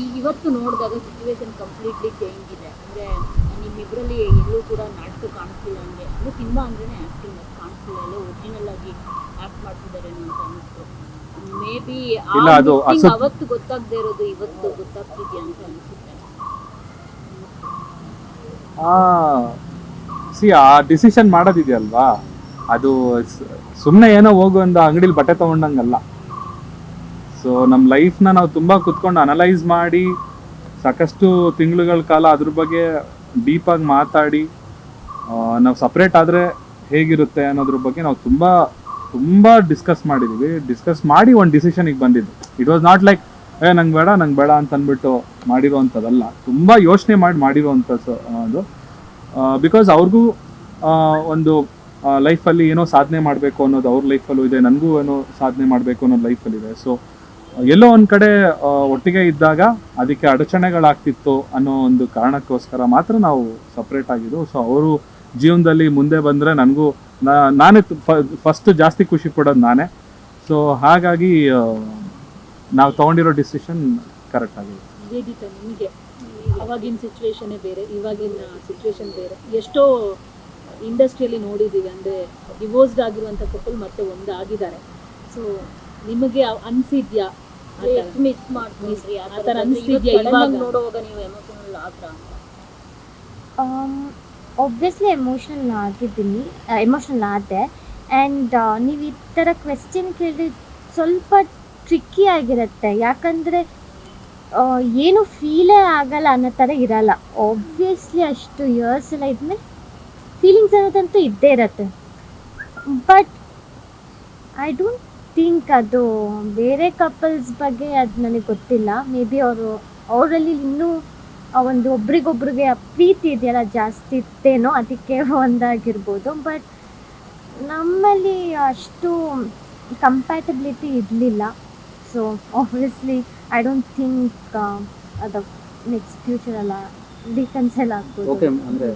ಈಗ ಇವತ್ತು ನೋಡಿದಾಗ ಸಿಚುವೇಶನ್ ಕಂಪ್ಲೀಟ್ಲಿ ಚೇಂಜ್ ಇದೆ. ಅಂದರೆ ನಿಮ್ಮಿಬ್ಬರಲ್ಲಿ ಎಲ್ಲೂ ಕೂಡ ನಾಟಕ ಕಾಣಿಸ್ತಿಲ್ಲ ನನಗೆ. ಅಂದರೆ ಸಿನಿಮಾ ಅಂದ್ರೆ ಆ್ಯಕ್ಟಿಂಗ್ ಅದು ಕಾಣಿಸ್ತಿಲ್ಲ, ಎಲ್ಲ ಒರಿಜಿನಲ್ ಆಗಿ ಆ್ಯಕ್ಟ್ ಮಾಡ್ತಿದ್ದಾರೇನೋ ಅಂತ ಅನಿಸ್ತು. ಮೇ ಬಿ ಇಲ್ಲ, ಅದು ಅವತ್ತು ಗೊತ್ತಾಗದೇ ಇರೋದು ಇವತ್ತು ಗೊತ್ತಾಗ್ತಿದ್ಯಾ ಅಂತ ಅನಿಸುತ್ತೆ. ಆ ಡಿಸಿಷನ್ ಮಾಡೋದಿದೆಯಲ್ವಾ, ಅದು ಸುಮ್ಮನೆ ಏನೋ ಹೋಗು ಒಂದು ಅಂಗಡಿಲಿ ಬಟ್ಟೆ ತೊಗೊಂಡಂಗಲ್ಲ. ಸೊ ನಮ್ಮ ಲೈಫ್ನ ನಾವು ತುಂಬ ಕುತ್ಕೊಂಡು ಅನಲೈಸ್ ಮಾಡಿ ಸಾಕಷ್ಟು ತಿಂಗಳುಗಳ ಕಾಲ ಅದ್ರ ಬಗ್ಗೆ ಡೀಪಾಗಿ ಮಾತಾಡಿ ನಾವು ಸಪ್ರೇಟ್ ಆದರೆ ಹೇಗಿರುತ್ತೆ ಅನ್ನೋದ್ರ ಬಗ್ಗೆ ನಾವು ತುಂಬ ಡಿಸ್ಕಸ್ ಮಾಡಿದ್ದೀವಿ. ಡಿಸ್ಕಸ್ ಮಾಡಿ ಒಂದು ಡಿಸಿಷನಿಗೆ ಬಂದಿದ್ದು. ಇಟ್ ವಾಸ್ ನಾಟ್ ಲೈಕ್ ನಂಗೆ ಬೇಡ ಅಂತ ಅಂದ್ಬಿಟ್ಟು ಮಾಡಿರೋವಂಥದ್ದಲ್ಲ. ತುಂಬ ಯೋಚನೆ ಮಾಡಿರೋವಂಥದ್ದು ಅದು. ಬಿಕಾಸ್ ಅವ್ರಿಗೂ ಒಂದು ಲೈಫಲ್ಲಿ ಏನೋ ಸಾಧನೆ ಮಾಡಬೇಕು ಅನ್ನೋದು ಅವ್ರ ಲೈಫಲ್ಲೂ ಇದೆ, ನನಗೂ ಏನೋ ಸಾಧನೆ ಮಾಡಬೇಕು ಅನ್ನೋದು ಲೈಫಲ್ಲಿದೆ. ಸೊ ಎಲ್ಲೋ ಒಂದು ಕಡೆ ಒಟ್ಟಿಗೆ ಇದ್ದಾಗ ಅದಕ್ಕೆ ಅಡಚಣೆಗಳಾಗ್ತಿತ್ತು ಅನ್ನೋ ಒಂದು ಕಾರಣಕ್ಕೋಸ್ಕರ ಮಾತ್ರ ನಾವು ಸಪ್ರೇಟ್ ಆಗಿದ್ದು. ಸೊ ಅವರು ಜೀವನದಲ್ಲಿ ಮುಂದೆ ಬಂದರೆ ನನಗೂ ನಾನೇ ಫಸ್ಟ್ ಜಾಸ್ತಿ ಖುಷಿ ಪಡೋದು ನಾನೇ. ಸೊ ಹಾಗಾಗಿ ನಾವು ತೊಗೊಂಡಿರೋ ಡಿಸಿಷನ್ ಕರೆಕ್ಟ್ ಆಗಿದೆ. ಹೇಗಿತ್ತು ನಿಮಗೆ? ಅವಾಗಿನ ಸಿಚುವೇಶನ್ನೇ ಬೇರೆ, ಇವಾಗಿನ ಸಿಚುವೇಶನ್ ಬೇರೆ. ಎಷ್ಟೋ ಇಂಡಸ್ಟ್ರಿಯಲ್ಲಿ ನೋಡಿದ್ದೀವಿ, ಅಂದರೆ ಡಿವೋರ್ಸ್ಡ್ ಆಗಿರುವಂಥ ಕಪಲ್ ಮತ್ತೆ ಒಂದಾಗಿದ್ದಾರೆ. ಸೊ ನಿಮಗೆ ಅನಿಸಿದ್ಯಾ ಮಿಸ್ ಮಾಡ್ತೀವಿ ಆ ಥರ ಅನಿಸಿದ್ಯಾ ಇವಾಗ ನೋಡುವಾಗ? ನೀವು ಎಮೋಷನಲ್ ಆದ್ರ? ಒಬ್ವಿಯಸ್ಲಿ ಎಮೋಷನಲ್ ಆದೆ. ಆ್ಯಂಡ್ ನೀವು ಈ ಥರ ಕ್ವೆಶ್ಚನ್ ಕೇಳಿದ್ರೆ ಸ್ವಲ್ಪ ಟ್ರಿಕ್ಕಿ ಆಗಿರುತ್ತೆ. ಯಾಕಂದರೆ ಏನು ಫೀಲೇ ಆಗಲ್ಲ ಅನ್ನೋ ಥರ ಇರಲ್ಲ. ಒಬ್ವಿಯಸ್ಲಿ ಅಷ್ಟು ಇಯರ್ಸ್ ಎಲ್ಲ ಇದ್ಮೇಲೆ ಫೀಲಿಂಗ್ಸ್ ಅನ್ನೋದಂತೂ ಇದ್ದೇ ಇರತ್ತೆ. ಬಟ್ ಐ ಡೋಂಟ್ ಥಿಂಕ್ ಅದು ಬೇರೆ ಕಪಲ್ಸ್ ಬಗ್ಗೆ ಅದು ನನಗೆ ಗೊತ್ತಿಲ್ಲ. ಮೇ ಬಿ ಅವರಲ್ಲಿ ಇನ್ನೂ ಒಂದು ಒಬ್ರಿಗೊಬ್ರಿಗೆ ಪ್ರೀತಿ ಇದೆಯಲ್ಲ ಜಾಸ್ತಿ ಇತ್ತೇನೋ, ಅದಕ್ಕೆ ಒಂದಾಗಿರ್ಬೋದು. ಬಟ್ ನಮ್ಮಲ್ಲಿ ಅಷ್ಟು ಕಂಪ್ಯಾಟಬಿಲಿಟಿ ಇರಲಿಲ್ಲ. So obviously I don't think ಅದು ನೆಕ್ಸ್ಟ್ ಫ್ಯೂಚರೆಲ್ಲ ಡಿಕನ್ಸೈಲ್ ಆಗ್ಬೋದು. ಓಕೆ, ಅಂದರೆ